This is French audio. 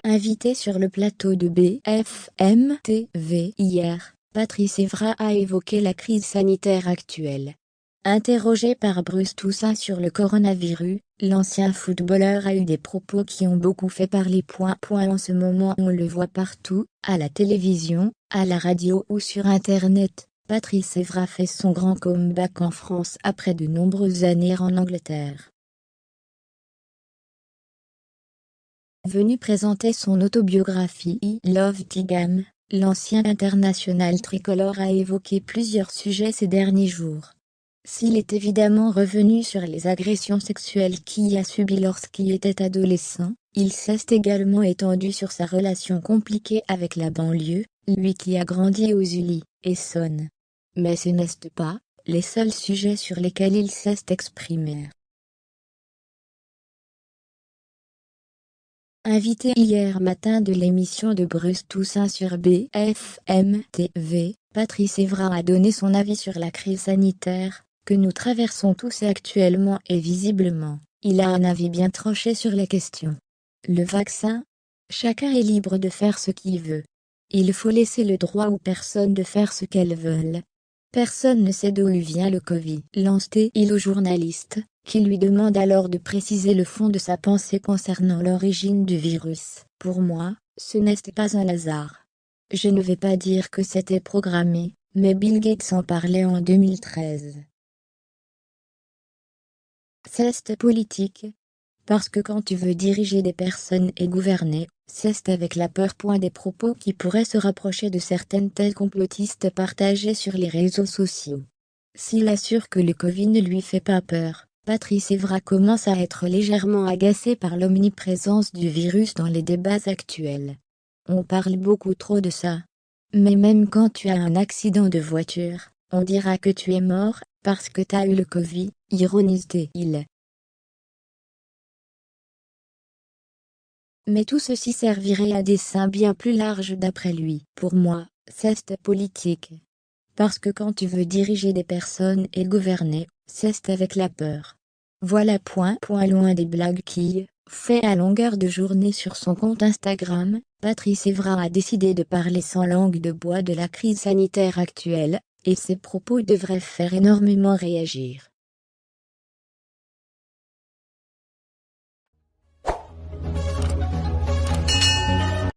Invitée sur le plateau de BFM TV hier, Patrice Evra a évoqué la crise sanitaire actuelle. Interrogé par Bruce Toussaint sur le coronavirus, l'ancien footballeur a eu des propos qui ont beaucoup fait parler. En ce moment on le voit partout, à la télévision, à la radio ou sur Internet. Patrice Evra fait son grand comeback en France après de nombreuses années en Angleterre. Venu présenter son autobiographie I Love Tigam, l'ancien international tricolore a évoqué plusieurs sujets ces derniers jours. S'il est évidemment revenu sur les agressions sexuelles qu'il a subies lorsqu'il était adolescent, il s'est également étendu sur sa relation compliquée avec la banlieue, lui qui a grandi aux Ulis, Essonne. Mais ce n'est pas les seuls sujets sur lesquels il s'est exprimé. Invité hier matin de l'émission de Bruce Toussaint sur BFM TV, Patrice Evra a donné son avis sur la crise sanitaire que nous traversons tous actuellement et visiblement, il a un avis bien tranché sur la question. Le vaccin? Chacun est libre de faire ce qu'il veut. Il faut laisser le droit aux personnes de faire ce qu'elles veulent. Personne ne sait d'où lui vient le Covid, lance-t-il au journaliste, qui lui demande alors de préciser le fond de sa pensée concernant l'origine du virus. Pour moi, ce n'est pas un hasard. Je ne vais pas dire que c'était programmé, mais Bill Gates en parlait en 2013. C'est politique. Parce que quand tu veux diriger des personnes et gouverner, c'est avec la peur. Des propos qui pourraient se rapprocher de certaines thèses complotistes partagées sur les réseaux sociaux. S'il assure que le Covid ne lui fait pas peur, Patrice Evra commence à être légèrement agacé par l'omniprésence du virus dans les débats actuels. On parle beaucoup trop de ça. Mais même quand tu as un accident de voiture, on dira que tu es mort, parce que t'as eu le Covid, ironise-t-il. Mais tout ceci servirait à des fins bien plus larges d'après lui. Pour moi, c'est politique. Parce que quand tu veux diriger des personnes et gouverner, c'est avec la peur. Voilà. Loin des blagues qu'il fait à longueur de journée sur son compte Instagram, Patrice Evra a décidé de parler sans langue de bois de la crise sanitaire actuelle, et ses propos devraient faire énormément réagir.